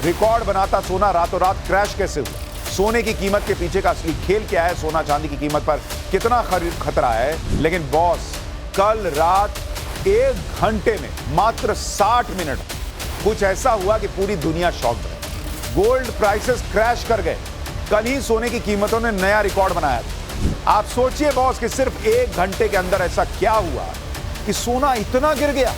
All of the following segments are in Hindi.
रिकॉर्ड बनाता सोना रातों रात क्रैश कैसे हुआ? सोने की कीमत के पीछे का असली खेल क्या है? सोना चांदी की कीमत पर कितना खतरा है? लेकिन बॉस, कल रात 1 घंटे में मात्र 60 मिनट कुछ ऐसा हुआ कि पूरी दुनिया शॉक्ड रही। गोल्ड प्राइसेस क्रैश कर गए। कल ही सोने की कीमतों ने नया रिकॉर्ड बनाया था। आप सोचिए बॉस कि सिर्फ 1 घंटे के अंदर ऐसा क्या हुआ कि सोना इतना गिर गया।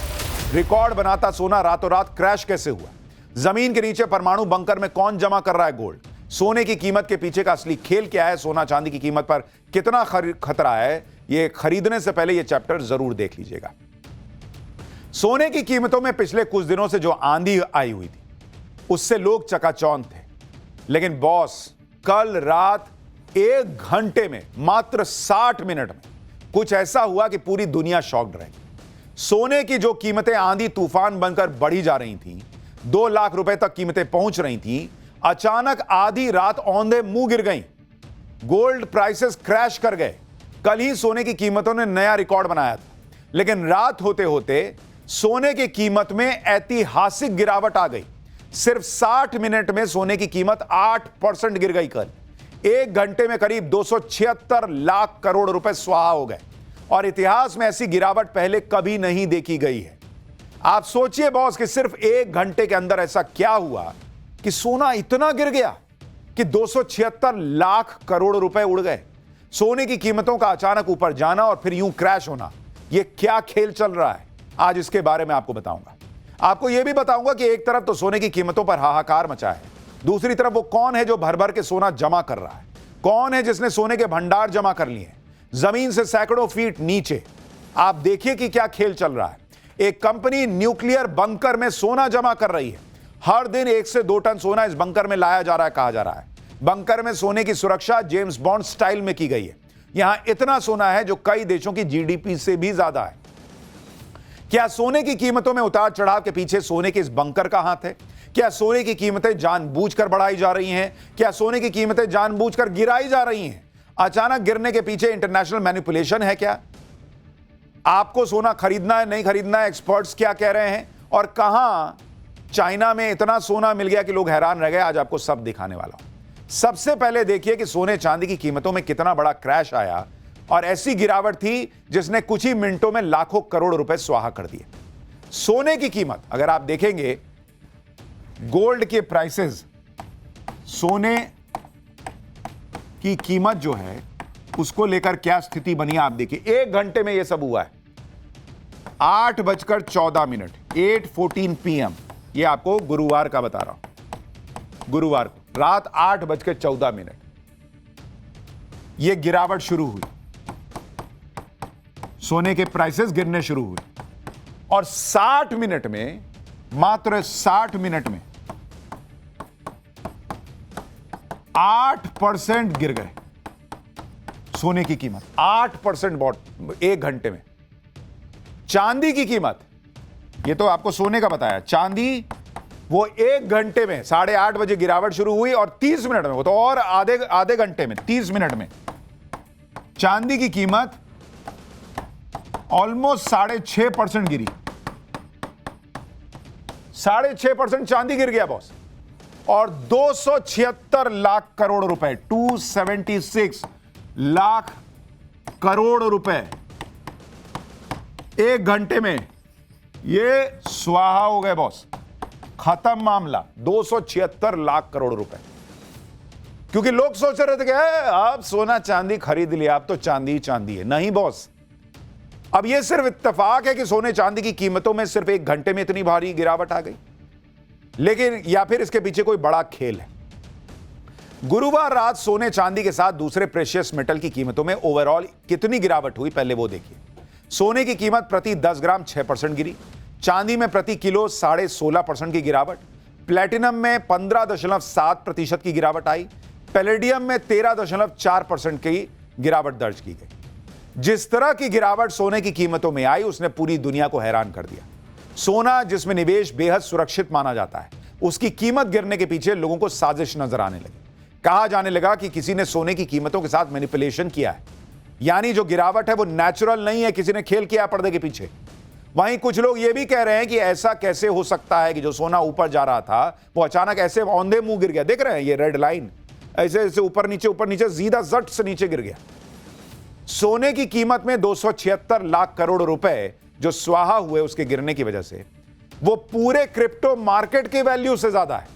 रिकॉर्ड बनाता सोना रातों रात क्रैश कैसे हुआ? जमीन के नीचे परमाणु बंकर में कौन जमा कर रहा है गोल्ड? सोने की कीमत के पीछे का असली खेल क्या है? सोना चांदी की कीमत पर कितना खतरा है? ये खरीदने से पहले ये चैप्टर जरूर देख लीजिएगा। सोने की कीमतों में पिछले कुछ दिनों से जो आंधी आई हुई थी उससे लोग चकाचौंध थे। लेकिन बॉस, कल रात 1 घंटे में मात्र 60 मिनट में कुछ ऐसा हुआ कि पूरी दुनिया शॉक्ड रही। सोने की जो कीमतें आंधी तूफान बनकर बढ़ी जा रही थी, 2 लाख रुपए तक कीमतें पहुंच रही थी, अचानक आधी रात औंधे मुंह गिर गई। गोल्ड प्राइसेस क्रैश कर गए। कल ही सोने की कीमतों ने नया रिकॉर्ड बनाया था, लेकिन रात होते होते सोने की कीमत में ऐतिहासिक गिरावट आ गई। सिर्फ 60 मिनट में सोने की कीमत 8% गिर गई। कल 1 घंटे में करीब 276 लाख करोड़ रुपए स्वाहा हो गए और इतिहास में ऐसी गिरावट पहले कभी नहीं देखी गई है। आप सोचिए बॉस कि सिर्फ 1 घंटे के अंदर ऐसा क्या हुआ कि सोना इतना गिर गया कि 276 लाख करोड़ रुपए उड़ गए। सोने की कीमतों का अचानक ऊपर जाना और फिर यूं क्रैश होना, यह क्या खेल चल रहा है? आज इसके बारे में आपको बताऊंगा। आपको यह भी बताऊंगा कि एक तरफ तो सोने की कीमतों पर हाहाकार मचा है, दूसरी तरफ वो कौन है जो भर भर के सोना जमा कर रहा है? कौन है जिसने सोने के भंडार जमा कर लिए हैं जमीन से सैकड़ों फीट नीचे? आप देखिए कि क्या खेल चल रहा है। एक कंपनी न्यूक्लियर बंकर में सोना जमा कर रही है। हर दिन 1 से 2 टन सोना इस बंकर में लाया जा रहा है, कहा जा रहा है। बंकर में सोने की सुरक्षा जेम्स बॉन्ड स्टाइल में की गई है। यहां इतना सोना है जो कई देशों की जीडीपी से भी ज्यादा है। क्या सोने की कीमतों में उतार चढ़ाव के पीछे सोने के इस बंकर का हाथ है? क्या सोने की कीमतें जानबूझकर बढ़ाई जा रही हैं? क्या सोने की कीमतें जानबूझकर गिराई जा रही हैं? अचानक गिरने के पीछे इंटरनेशनल मैनिपुलेशन है क्या? आपको सोना खरीदना है, नहीं खरीदना है? एक्सपर्ट्स क्या कह रहे हैं? और कहां चाइना में इतना सोना मिल गया कि लोग हैरान रह गए। आज आपको सब दिखाने वाला हूं। सबसे पहले देखिए कि सोने चांदी की कीमतों में कितना बड़ा क्रैश आया और ऐसी गिरावट थी जिसने कुछ ही मिनटों में लाखों करोड़ रुपए स्वाहा कर दिए। सोने की कीमत अगर आप देखेंगे, गोल्ड के प्राइसेस, सोने की कीमत जो है उसको लेकर क्या स्थिति बनी आप देखिए। 1 घंटे में यह सब हुआ है। 8:14, 8:14 PM। यह आपको गुरुवार का बता रहा हूं। गुरुवार को रात 8:14 यह गिरावट शुरू हुई। सोने के प्राइसेस गिरने शुरू हुए और 60 मिनट में, मात्र 60 मिनट में 8% गिर गए सोने की कीमत। 8% बहुत 1 घंटे में। चांदी की कीमत, ये तो आपको सोने का बताया, चांदी वो 1 घंटे में 8:30 बजे गिरावट शुरू हुई और 30 मिनट में, वो तो और आधे घंटे में, 30 मिनट में चांदी की कीमत ऑलमोस्ट 6.5% गिरी। 6.5% चांदी गिर गया बॉस। और 276 लाख करोड़ रुपए, 276 लाख करोड़ रुपए 1 घंटे में ये स्वाहा हो गए बॉस। खत्म मामला। 276 लाख करोड़ रुपए। क्योंकि लोग सोच रहे थे कि अब सोना चांदी खरीद लिया, अब तो चांदी चांदी है। नहीं बॉस, अब यह सिर्फ इत्तेफाक है कि सोने चांदी की कीमतों में सिर्फ 1 घंटे में इतनी भारी गिरावट आ गई, लेकिन या फिर इसके पीछे कोई बड़ा खेल है। गुरुवार रात सोने चांदी के साथ दूसरे प्रेशियस मेटल की कीमतों में ओवरऑल कितनी गिरावट हुई, पहले वो देखिए। सोने की कीमत प्रति 10 ग्राम 6% गिरी। चांदी में प्रति किलो 16.5% की गिरावट। प्लेटिनम में 15.7% की गिरावट आई। पैलेडियम में 13.4% की गिरावट दर्ज की गई। जिस तरह की गिरावट सोने की कीमतों में आई उसने पूरी दुनिया को हैरान कर दिया। सोना, जिसमें निवेश बेहद सुरक्षित माना जाता है, उसकी कीमत गिरने के पीछे लोगों को साजिश नजर आने लगी। कहा जाने लगा कि किसी ने सोने की कीमतों के साथ मैनिपुलेशन किया है, यानी जो गिरावट है वो नेचुरल नहीं है, किसी ने खेल किया पर्दे के पीछे। वहीं कुछ लोग ये भी कह रहे हैं कि ऐसा कैसे हो सकता है कि जो सोना ऊपर जा रहा था वो अचानक ऐसे औंधे मुंह गिर गया। देख रहे हैं ये रेड लाइन, ऐसे ऐसे ऊपर नीचे सीधा जट से नीचे गिर गया। सोने की कीमत में 276 लाख करोड़ रुपए जो स्वाहा हुए उसके गिरने की वजह से, वो पूरे क्रिप्टो मार्केट की वैल्यू से ज्यादा है।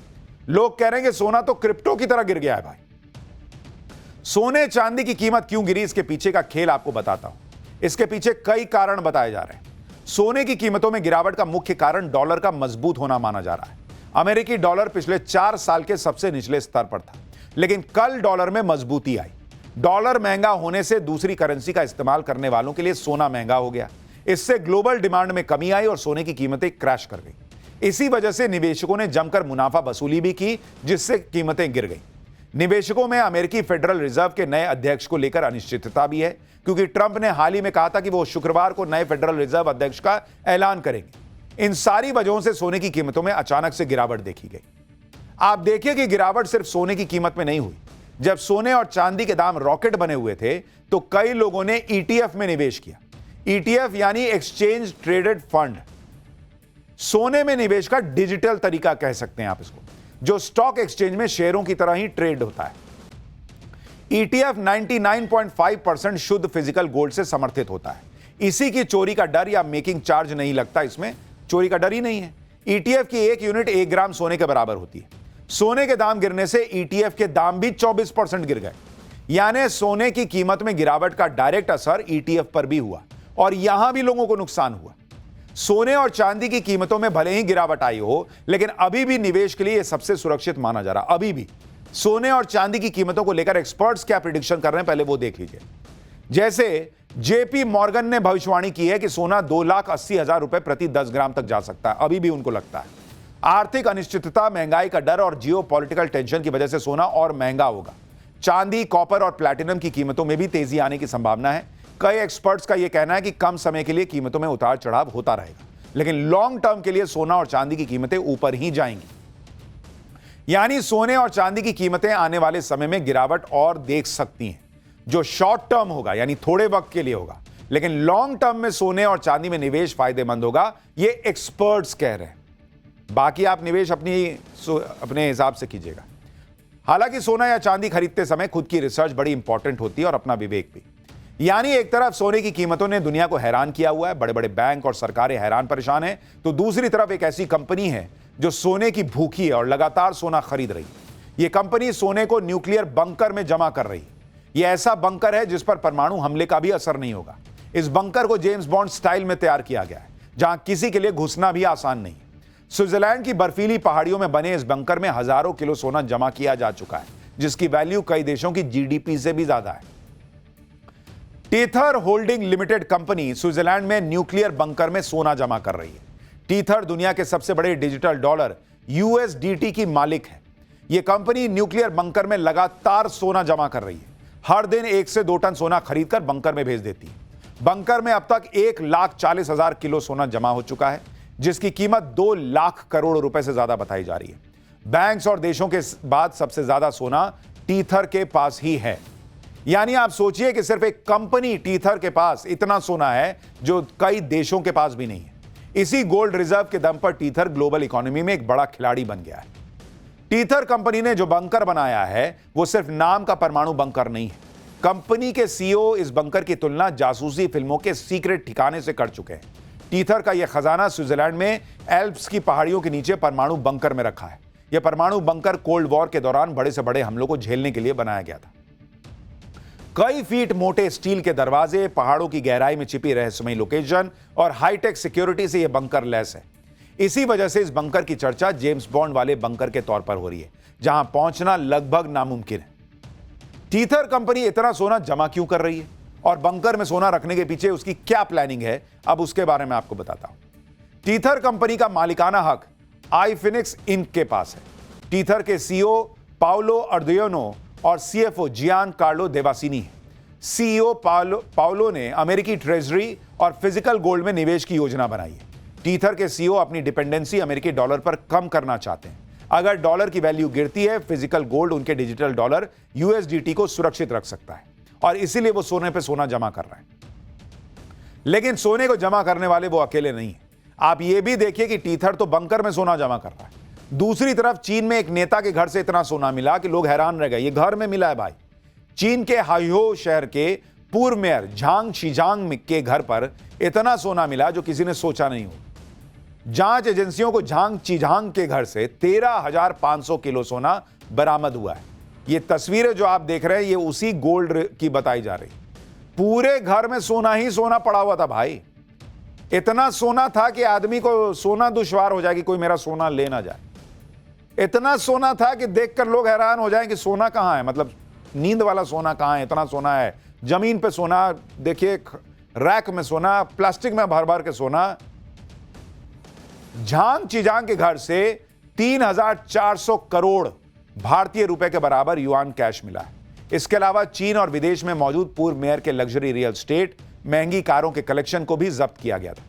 लोग कह रहे हैं कि सोना तो क्रिप्टो की तरह गिर गया है भाई। सोने चांदी की कीमत क्यों गिरी, इसके पीछे का खेल आपको बताता हूं। इसके पीछे कई कारण बताए जा रहे हैं। सोने की कीमतों में गिरावट का मुख्य कारण डॉलर का मजबूत होना माना जा रहा है। अमेरिकी डॉलर पिछले 4 साल के सबसे निचले स्तर पर था, लेकिन कल डॉलर में मजबूती आई। डॉलर महंगा होने से दूसरी करेंसी का इस्तेमाल करने वालों के लिए सोना महंगा हो गया। इससे ग्लोबल डिमांड में कमी आई और सोने की कीमतें क्रैश कर गई। इसी वजह से निवेशकों ने जमकर मुनाफा वसूली भी की, जिससे कीमतें गिर गई। निवेशकों में अमेरिकी फेडरल रिजर्व के नए अध्यक्ष को लेकर अनिश्चितता भी है, क्योंकि ट्रंप ने हाल ही में कहा था कि वो शुक्रवार को नए फेडरल रिजर्व अध्यक्ष का ऐलान करेंगे। इन सारी वजहों से सोने की कीमतों में अचानक से गिरावट देखी गई। आप देखिए कि गिरावट सिर्फ सोने की कीमत में नहीं हुई। जब सोने और चांदी के दाम रॉकेट बने हुए थे तो कई लोगों ने ईटीएफ में निवेश किया। ईटीएफ यानी एक्सचेंज ट्रेडेड फंड, सोने में निवेश का डिजिटल तरीका कह सकते हैं आप इसको, जो स्टॉक एक्सचेंज में शेयरों की तरह ही ट्रेड होता है। ईटीएफ 99.5% शुद्ध फिजिकल गोल्ड से समर्थित होता है। इसी की चोरी का डर या मेकिंग चार्ज नहीं लगता, इसमें चोरी का डर ही नहीं है। ईटीएफ की 1 यूनिट 1 ग्राम सोने के बराबर होती है। सोने के दाम गिरने से ईटीएफ के दाम भी 24% गिर गए। यानी सोने की कीमत में गिरावट का डायरेक्ट असर ईटीएफ पर भी हुआ और यहां भी लोगों को नुकसान हुआ। सोने और चांदी की कीमतों में भले ही गिरावट आई हो, लेकिन अभी भी निवेश के लिए यह सबसे सुरक्षित माना जा रहा। अभी भी सोने और चांदी की कीमतों को लेकर एक्सपर्ट्स क्या प्रिडिक्शन कर रहे हैं, पहले वो देख लीजिए। जैसे जेपी मॉर्गन ने भविष्यवाणी की है कि सोना 2,80,000 रुपए प्रति 10 ग्राम तक जा सकता है। अभी भी उनको लगता है आर्थिक अनिश्चितता, महंगाई का डर और जियोपॉलिटिकल टेंशन की वजह से सोना और महंगा होगा। चांदी, कॉपर और प्लैटिनम की कीमतों में भी तेजी आने की संभावना है। कई एक्सपर्ट्स का यह कहना है कि कम समय के लिए कीमतों में उतार चढ़ाव होता रहेगा, लेकिन लॉन्ग टर्म के लिए सोना और चांदी की कीमतें ऊपर ही जाएंगी। यानी सोने और चांदी की कीमतें आने वाले समय में गिरावट और देख सकती हैं, जो शॉर्ट टर्म होगा यानी थोड़े वक्त के लिए होगा, लेकिन लॉन्ग टर्म में सोने और चांदी में निवेश फायदेमंद होगा, ये एक्सपर्ट्स कह रहे हैं। बाकी आप निवेश अपने हिसाब से कीजिएगा। हालांकि सोना या चांदी खरीदते समय खुद की रिसर्च बड़ी इंपॉर्टेंट होती है और अपना विवेक भी। यानी एक तरफ सोने की कीमतों ने दुनिया को हैरान किया हुआ है, बड़े बड़े बैंक और सरकारें हैरान परेशान हैं, तो दूसरी तरफ एक ऐसी कंपनी है जो सोने की भूखी है और लगातार सोना खरीद रही है। यह कंपनी सोने को न्यूक्लियर बंकर में जमा कर रही है। यह ऐसा बंकर है जिस पर परमाणु हमले का भी असर नहीं होगा। इस बंकर को जेम्स बॉन्ड स्टाइल में तैयार किया गया है, जहां किसी के लिए घुसना भी आसान नहीं है। स्विट्जरलैंड की बर्फीली पहाड़ियों में बने इस बंकर में हजारों किलो सोना जमा किया जा चुका है, जिसकी वैल्यू कई देशों की जीडीपी से भी ज्यादा है। Tether holding limited company Switzerland में न्यूक्लियर बंकर में सोना जमा कर रही है। टीथर दुनिया के सबसे बड़े डिजिटल डॉलर यूएसडीटी की मालिक है। यह कंपनी न्यूक्लियर बंकर में लगातार सोना जमा कर रही है। हर दिन 1 से 2 टन सोना खरीदकर बंकर में भेज देती है। बंकर में अब तक 1,40,000 किलो सोना जमा हो चुका है, जिसकी कीमत 2 लाख करोड़ रुपए से ज्यादा बताई जा रही है। बैंक्स और देशों के बाद सबसे ज्यादा सोना टीथर के पास ही है। यानी आप सोचिए कि सिर्फ एक कंपनी टीथर के पास इतना सोना है जो कई देशों के पास भी नहीं है। इसी गोल्ड रिजर्व के दम पर टीथर ग्लोबल इकोनॉमी में एक बड़ा खिलाड़ी बन गया है। टीथर कंपनी ने जो बंकर बनाया है वो सिर्फ नाम का परमाणु बंकर नहीं है। कंपनी के सीईओ इस बंकर की तुलना जासूसी फिल्मों के सीक्रेट ठिकाने से कर चुके हैं। टीथर का यह खजाना स्विट्जरलैंड में एल्प्स की पहाड़ियों के नीचे परमाणु बंकर में रखा है। यह परमाणु बंकर कोल्ड वॉर के दौरान बड़े से बड़े हमलों को झेलने के लिए बनाया गया था। कई फीट मोटे स्टील के दरवाजे, पहाड़ों की गहराई में छिपी रहस्यमयी लोकेशन और हाईटेक सिक्योरिटी से यह बंकर लैस है। इसी वजह से इस बंकर की चर्चा जेम्स बॉन्ड वाले बंकर के तौर पर हो रही है, जहां पहुंचना लगभग नामुमकिन है। टीथर कंपनी इतना सोना जमा क्यों कर रही है और बंकर में सोना रखने के पीछे उसकी क्या प्लानिंग है, अब उसके बारे में आपको बताता हूं। टीथर कंपनी का मालिकाना हक आईफिनिक्स इंक के पास है। टीथर के सीईओ पाउलो अर्दियोनो और सीएफओ जियान कार्लो देवासिनी है। सीईओ पाउलो ने अमेरिकी ट्रेजरी और फिजिकल गोल्ड में निवेश की योजना बनाई है। टीथर के सीईओ अपनी डिपेंडेंसी अमेरिकी डॉलर पर कम करना चाहते हैं। अगर डॉलर की वैल्यू गिरती है, फिजिकल गोल्ड उनके डिजिटल डॉलर यूएसडीटी को सुरक्षित रख सकता है और इसीलिए वो सोने पे सोना जमा कर रहे हैं। लेकिन सोने को जमा करने वाले वो अकेले नहीं है। आप ये भी देखिए कि टीथर तो बंकर में सोना जमा कर रहा है। दूसरी तरफ चीन में एक नेता के घर से इतना सोना मिला कि लोग हैरान रह गए। ये घर में मिला है भाई। चीन के हाइहो शहर के पूर्व मेयर झांग शीजांग के घर पर इतना सोना मिला जो किसी ने सोचा नहीं हो। जांच एजेंसियों को झांग चीजांग के घर से 13,500 किलो सोना बरामद हुआ है। ये तस्वीरें जो आप देख रहे हैं ये उसी गोल्ड की बताई जा रही। पूरे घर में सोना ही सोना पड़ा हुआ था भाई। इतना सोना था कि आदमी को सोना दुश्वार हो जाए कि कोई मेरा सोना ले ना जाए। इतना सोना था कि देखकर लोग हैरान हो जाएं कि सोना कहां है, मतलब नींद वाला सोना कहां है। इतना सोना है, जमीन पे सोना देखिए, रैक में सोना, प्लास्टिक में भर भर के सोना। झांग चीजांग के घर से 3,400 करोड़ भारतीय रुपए के बराबर युआन कैश मिला है। इसके अलावा चीन और विदेश में मौजूद पूर्व मेयर के लग्जरी रियल एस्टेट, महंगी कारों के कलेक्शन को भी जब्त किया गया था।